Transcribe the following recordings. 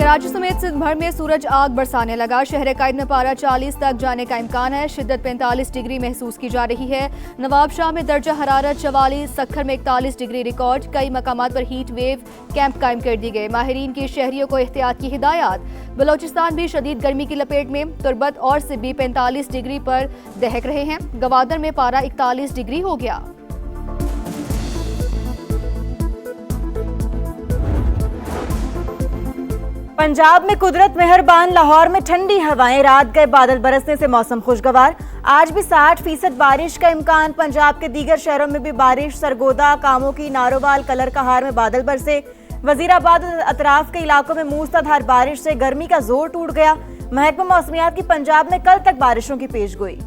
कराची समेत सिंध भर में सूरज आग बरसाने लगा। शहर कैद में पारा 40 तक जाने का इम्कान है। शिद्दत 45 डिग्री महसूस की जा रही है। नवाबशाह में दर्जा हरारत 44, सक्खर में 41 डिग्री रिकॉर्ड। कई मकामात पर हीट वेव कैंप कायम कर दी गए। माहिरीन की शहरियों को एहतियात की हिदायत। बलोचिस्तान भी शदीद गर्मी की लपेट में। तुर्बत और सिब्बी 45 डिग्री पर दहक रहे हैं। गवादर में पारा 41 डिग्री हो गया। पंजाब में कुदरत मेहरबान। लाहौर में ठंडी हवाएं, रात गए बादल बरसने से मौसम खुशगवार। आज भी 60% बारिश का इम्कान। पंजाब के दीगर शहरों में भी बारिश। सरगोदा, कामों नारोवाल, कलर कहार में बादल बरसे। वजीराबाद और अतराफ के इलाकों में मूसलाधार बारिश से गर्मी का जोर टूट गया। महकमा मौसमियात की पंजाब में कल तक बारिशों की पेशगोई।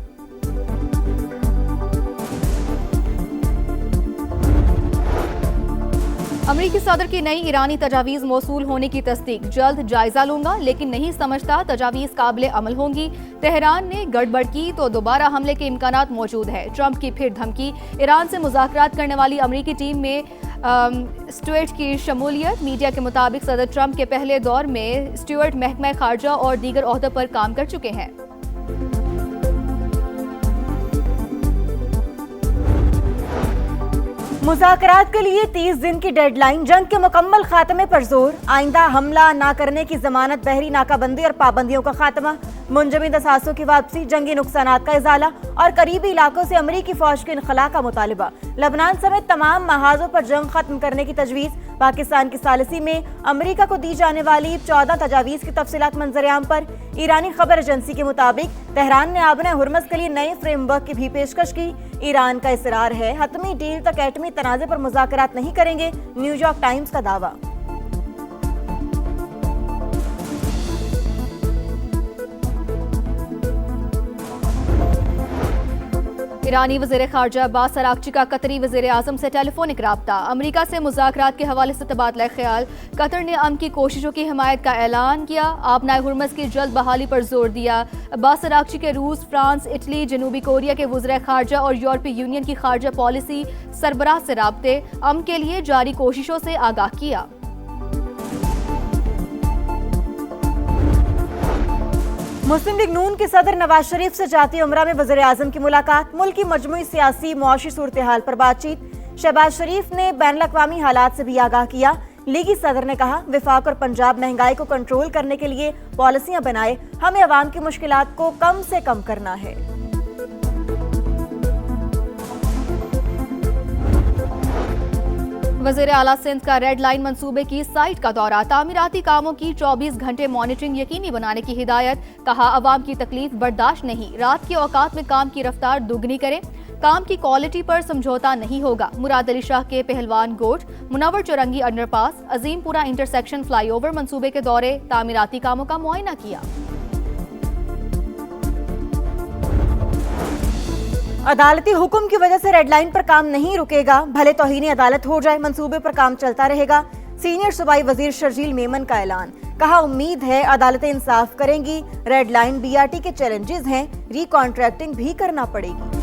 अमरीकी सदर की नई ईरानी तजावीज़ मौसूल होने की तस्दीक। जल्द जायजा लूंगा लेकिन नहीं समझता तजावीज़ काबिल अमल होंगी। तेहरान ने गड़बड़ की तो दोबारा हमले के इम्कानात मौजूद है। ट्रंप की फिर धमकी। ईरान से मुज़ाकरात करने वाली अमरीकी टीम में स्टुअर्ट की शमूलियत। मीडिया के मुताबिक सदर ट्रंप के पहले दौर में स्टुअर्ट महकमा खारजा और दीगर ओहदों पर काम कर चुके हैं। मुज़ाकरात के लिए 30 दिन की डेडलाइन। जंग के मुकम्मल खात्मे पर जोर। आइंदा हमला ना करने की जमानत। बहरी नाकाबंदी और पाबंदियों का खात्मा। मुंजमद असासों की वापसी। जंगी नुकसानात का इजाला और करीबी इलाकों से अमरीकी फौज के इनखला का मुतालिबा। लबनान समेत तमाम महाजों पर जंग खत्म करने की तजवीज़। पाकिस्तान की सालिसी में अमरीका को दी जाने वाली 14 तजावीज़ की तफसीलात मंजरेआम पर। ईरानी खबर एजेंसी के मुताबिक तेहरान ने आबना हुर्मस के लिए नए फ्रेमवर्क की भी पेशकश की। ईरान का इसरार है हतमी डील तक एटमी तनाज़े पर मुज़ाकरात नहीं करेंगे। न्यूयॉर्क टाइम्स का दावा। ईरानी वज़ीर ख़ारजा अब्बास अरागची का कतरी वज़ीर आज़म से टेलीफोनिक राब्ता। अमरीका से मुज़ाकरात के हवाले से तबादला ख्याल। कतर ने अमन की कोशिशों की हिमायत का ऐलान किया। आबनाए हुर्मस की जल्द बहाली पर जोर दिया। अब्बास अरागची के रूस, फ्रांस, इटली, जनूबी कोरिया के वज़ीर ख़ारजा और यूरोपीय यूनियन की खारजा पॉलिसी सरबराह से राब्ते। अमन के लिए जारी कोशिशों से आगाह किया। मुस्लिम लीग नून के सदर नवाज शरीफ से जाती उमरा में वज़ीर आज़म की मुलाकात। मुल्क की मजमूई सियासी मुआशी सूरत हाल पर बातचीत। शहबाज शरीफ ने बैनुल अक़वामी हालात से भी आगाह किया। लीगी सदर ने कहा, विफाक और पंजाब महंगाई को कंट्रोल करने के लिए पॉलिसियां बनाए। हमें अवाम की मुश्किलात को कम से कम करना है। वज़ीर आला सिंध का रेड लाइन मंसूबे की साइट का दौरा। तामीराती कामों की 24 घंटे मॉनिटरिंग यकीनी बनाने की हिदायत। कहा, अवाम की तकलीफ बर्दाश्त नहीं। रात के औकात में काम की रफ्तार दुगनी करें। काम की क्वालिटी पर समझौता नहीं होगा। मुराद अली शाह के पहलवान गोट, मुनव्वर चौरंगी अंडरपास, अजीमपुरा इंटरसेक्शन फ्लाईओवर मंसूबे के दौरे। तामीराती कामों का मुआयना किया। अदालती हुक्म की वजह से रेड लाइन पर काम नहीं रुकेगा। भले तौहीन अदालत हो जाए, मंसूबे पर काम चलता रहेगा। सीनियर सूबाई वजीर शर्जील मेमन का ऐलान। कहा, उम्मीद है अदालतें इंसाफ करेंगी। रेड लाइन बीआरटी के चैलेंजेस हैं, रिकॉन्ट्रैक्टिंग भी करना पड़ेगी।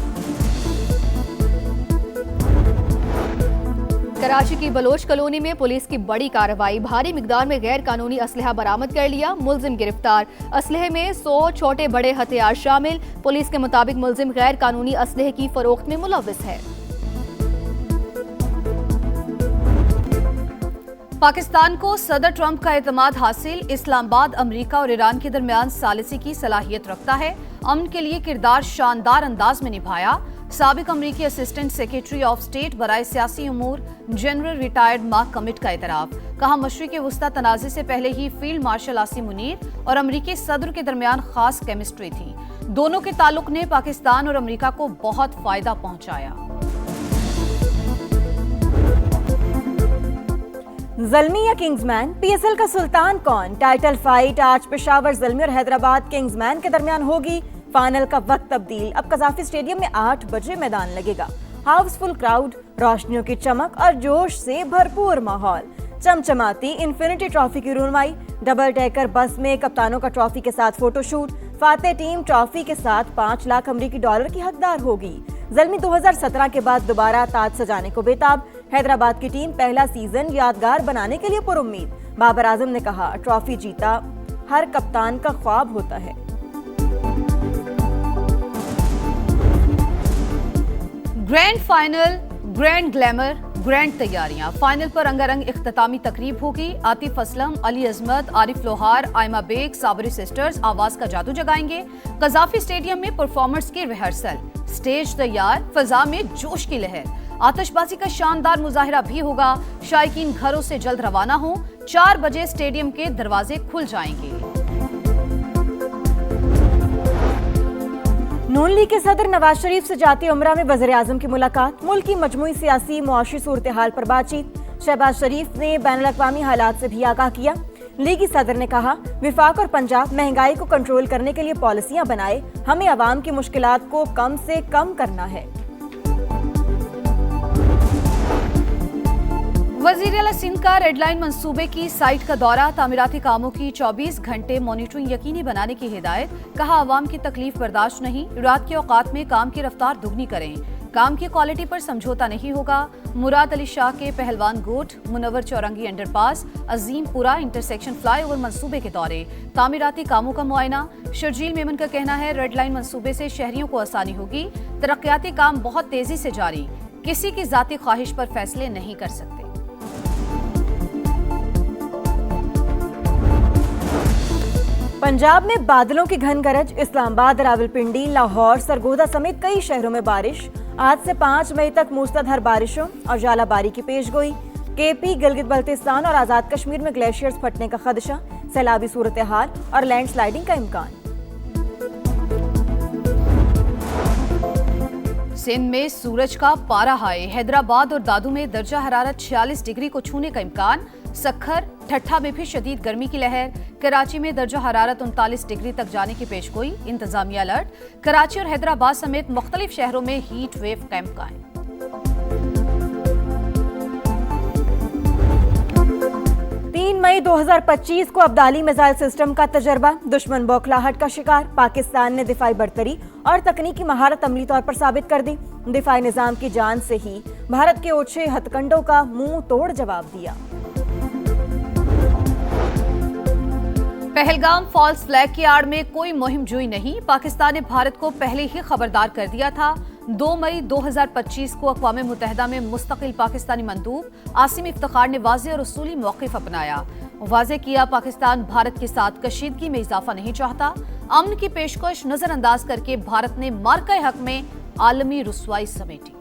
कराची की बलोच कॉलोनी में पुलिस की बड़ी कार्रवाई। भारी मिकदार में गैर कानूनी असलहा बरामद कर लिया। मुलजिम गिरफ्तार। असलहे में 100 छोटे बड़े हथियार शामिल। पुलिस के मुताबिक मुलजिम गैर कानूनी असलहे की फरोख्त में मुलव्विस है। पाकिस्तान को सदर ट्रंप का एतमाद हासिल। इस्लामाबाद अमरीका और ईरान के दरमियान सालिसी की सलाहियत रखता है। अमन के लिए किरदार शानदार अंदाज में निभाया। साबिक अमरीकी असिस्टेंट सेक्रेटरी ऑफ स्टेट बराए सियासी उमूर जनरल रिटायर्ड मार्क कमिट का एतराफ। कहा, मशरिक़ वस्ता तनाज़े से पहले ही फील्ड मार्शल आसिम मुनीर और अमरीकी सदर के दरमियान खास केमिस्ट्री थी। दोनों के ताल्लुक ने पाकिस्तान और अमरीका को बहुत फायदा पहुंचाया। ज़ल्मी या किंग्समैन, पीएसएल का सुल्तान कौन? टाइटल फाइट आज पेशावर ज़ल्मी और हैदराबाद किंग्समैन के दरमियान होगी। फाइनल का वक्त तब्दील। अब कज़ाफ़ी स्टेडियम में 8 बजे मैदान लगेगा। हाउसफुल क्राउड, रोशनियों की चमक और जोश से भरपूर माहौल। चमचमाती इन्फिनिटी ट्रॉफी की रूनुमाई। डबल डेकर बस में कप्तानों का ट्रॉफी के साथ फोटोशूट। फातेह टीम ट्रॉफी के साथ 5 लाख अमरीकी डॉलर की हकदार होगी। ज़ल्मी 2017 के बाद दोबारा ताज सजाने को बेताब। हैदराबाद की टीम पहला सीजन यादगार बनाने के लिए पुरुम्मीद। बाबर आजम ने कहा, ट्रॉफी जीता हर कप्तान का ख्वाब होता है। Grand final, grand glamour, grand तैयारियां। फाइनल पर रंगारंग इख्तितामी तकरीब होगी। आतिफ असलम, अली अजमत, आरिफ लोहार, आयमा बेग, साबरी सिस्टर्स आवाज का जादू जगाएंगे। कजाफी स्टेडियम में परफॉर्मर्स की रिहर्सल, स्टेज तैयार, फजा में जोश की लहर। आतिशबाजी का शानदार मुजाहिरा भी होगा। शायकीन घरों से जल्द रवाना हो। 4 बजे स्टेडियम के दरवाजे खुल जाएंगे। नून लीग के सदर नवाज शरीफ से जाती उम्रा में वज़ीर आज़म की मुलाकात। मुल्क की मजमूई सियासी मुआशी सूरत हाल पर बातचीत। शहबाज शरीफ ने बैनुल-अक़वामी हालात से भी आगाह किया। लीगी सदर ने कहा, विफाक और पंजाब महंगाई को कंट्रोल करने के लिए पॉलिसियां बनाए। हमें अवाम की मुश्किलात को कम से कम करना है। वज़ीर आला सिंध का रेड लाइन मंसूबे की साइट का दौरा। तामीराती कामों की 24 घंटे मॉनिटरिंग यकीनी बनाने की हिदायत। कहा, अवाम की तकलीफ बर्दाश्त नहीं। रात के औकात में काम की रफ्तार दुगनी करें। काम की क्वालिटी पर समझौता नहीं होगा। मुराद अली शाह के पहलवान गोट, मुनव्वर चौरंगी अंडरपास, अजीमपुरा इंटरसेक्शन फ्लाईओवर मंसूबे के दौरे। तामीराती कामों का मुआयना। शर्जील मेमन का कहना है, रेड लाइन मंसूबे से शहरियों को आसानी होगी। तरक्याती काम बहुत तेजी से जारी। किसी की जाती ख्वाहिश पर फैसले नहीं कर सकते। पंजाब में बादलों की घन गरज। इस्लामाबाद, रावलपिंडी, लाहौर, सरगोदा समेत कई शहरों में बारिश। आज से 5 मई तक मूसलाधार बारिशों और जालाबारी की पेशगोई। केपी, गिलगित बल्तिस्तान और आजाद कश्मीर में ग्लेशियर्स फटने का खदशा। सैलाबी सूरत हाल और लैंडस्लाइडिंग का इम्कान। सिंध में सूरज का पारा हाई। हैदराबाद और दादू में दर्जा हरारत 46 डिग्री को छूने का इम्कान। सखर, ठट्ठा में भी शदीद गर्मी की लहर। कराची में दर्जा हरारत 39 डिग्री तक जाने की पेशगोई। इंतजामिया अलर्ट। कराची और हैदराबाद समेत मुख्तलिफ शहरों में हीट वेव का इम्कान। 3 मई 2025 को अब्दाली मिसाइल सिस्टम का तजर्बा। दुश्मन बौखलाहट का शिकार। पाकिस्तान ने दिफाई बर्तरी और तकनीकी महारत अमली तौर पर साबित कर दी। दिफाई निजाम की जान से ही भारत के ओछे हथकंडों का मुंह तोड़ जवाब दिया। पहलगाम फॉल्स फ्लैग की आड़ में कोई मुहिम जुई नहीं। पाकिस्तान ने भारत को पहले ही खबरदार कर दिया था। 2 मई 2025 को अक़वाम मुत्तहिदा में मुस्तकिल पाकिस्तानी मंदूब आसिम इफ्तिखार ने वाज़ेह और उसूली मौक़िफ़ अपनाया। वाज़ेह किया, पाकिस्तान भारत के साथ कशीदगी में इजाफा नहीं चाहता। अमन की पेशकश नजरअंदाज करके भारत ने मार्का हक में आलमी रुसवाई समेटी।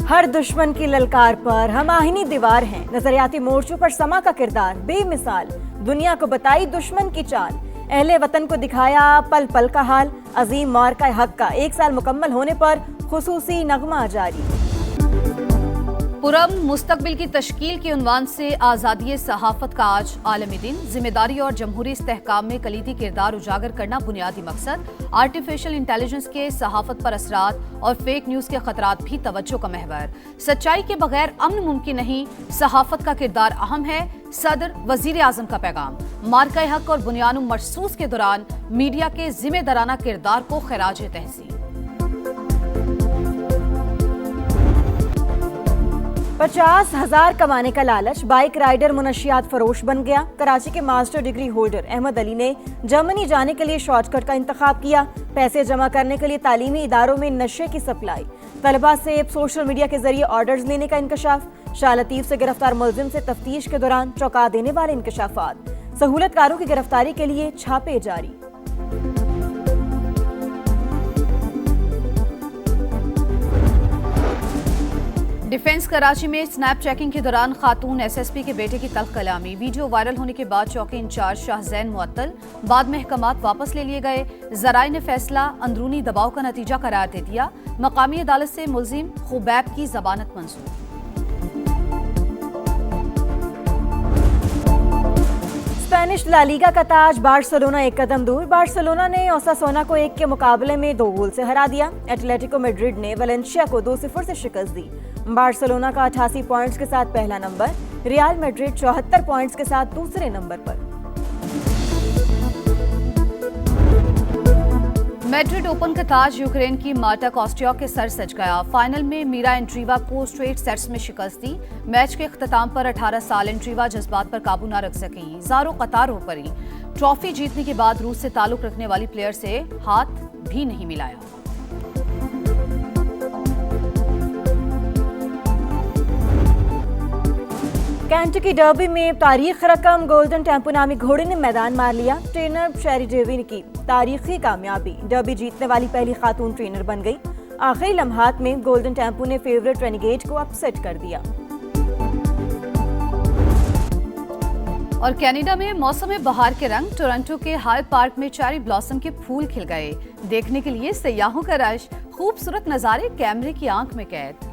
हर दुश्मन की ललकार पर हम आहिनी दीवार हैं। नजरियाती मोर्चों पर समा का किरदार बेमिसाल। दुनिया को बताई दुश्मन की चाल। अहले वतन को दिखाया पल पल का हाल। अजीम मार्का हक का 1 साल मुकम्मल होने पर खुसूसी नगमा जारी। पुरम मुस्तकबिल की तश्कील के उन्वान से आज़ादी सहाफत का आज आलमी दिन। जिम्मेदारी और जमहूरी इस्तेहकाम में कलीदी किरदार उजागर करना बुनियादी मकसद। आर्टिफिशियल इंटेलिजेंस के सहाफत पर असरात और फेक न्यूज के खतरात भी तवज्जो का महवर। सच्चाई के बगैर अमन मुमकिन नहीं। सहाफत का किरदार अहम है। सदर वजीर आजम का पैगाम। मार्का हक और बुनियानु मरसूस के दौरान मीडिया के जिम्मेदाराना किरदार को खिराज तहसीन। 50,000 कमाने का लालच। बाइक राइडर मुनशियात फरोश बन गया। कराची के master degree holder Ahmad Ali ने जर्मनी जाने के लिए शॉर्टकट का इंतखाब किया। पैसे जमा करने के लिए तालीमी इदारों में नशे की सप्लाई। तलबा से सोशल मीडिया के जरिए ऑर्डर्स लेने का इंकशाफ। शाह लतीफ से गिरफ्तार मुलजिम से तफ्तीश के दौरान चौंका देने वाले इंकशाफात। सहूलतकारों की गिरफ्तारी के लिए छापे जारी। डिफेंस कराची में स्नैप चेकिंग के दौरान खातून एसएसपी के बेटे की तल्ख कलामी। वीडियो वायरल होने के बाद चौकी इंचार्ज शाहजैन मुअत्तल। बाद में अहकामात वापस ले लिए गए। जराए ने फैसला अंदरूनी दबाव का नतीजा करार दे दिया। मकामी अदालत से मुलजिम खुबैब की जमानत मंजूर। स्पेनिश ला लीगा का ताज बार्सिलोना एक कदम दूर। बार्सिलोना ने ओसासुना को 1 के मुकाबले में 2 गोल से हरा दिया। एटलेटिको मैड्रिड ने वलेंशिया को 2-0 से शिकस्त दी। बार्सिलोना का 88 पॉइंट्स के साथ पहला नंबर। रियल मैड्रिड 74 पॉइंट्स के साथ दूसरे नंबर पर। मैड्रिड ओपन का ताज यूक्रेन की मार्टा कोस्टियोक के सर सज गया। फाइनल में मीरा एंड्रीवा को स्ट्रेट सेट्स में शिकस्त दी। मैच के अख्ताम पर 18 साल एंड्रीवा जज्बात पर काबू न रख सकी, ज़ारो कतारों पड़ी। ट्रॉफी जीतने के बाद रूस से ताल्लुक रखने वाली प्लेयर से हाथ भी नहीं मिलाया। कैंटकी डर्बी में तारीख रकम गोल्डन टेम्पो नामी घोड़े ने मैदान मार लिया। ट्रेनर शेरी डेविन की तारीखी कामयाबी, डर्बी जीतने वाली पहली खातून ट्रेनर बन गई। आखिरी लम्हात में गोल्डन टेम्पो ने फेवरेट रेनिगेट को अपसेट कर दिया। और कनाडा में मौसम बहार के रंग, टोरंटो के हाई पार्क में चेरी ब्लॉसम के फूल खिल गए। देखने के लिए सयाहों का रश, खूबसूरत नज़ारे कैमरे की आंख में कैद।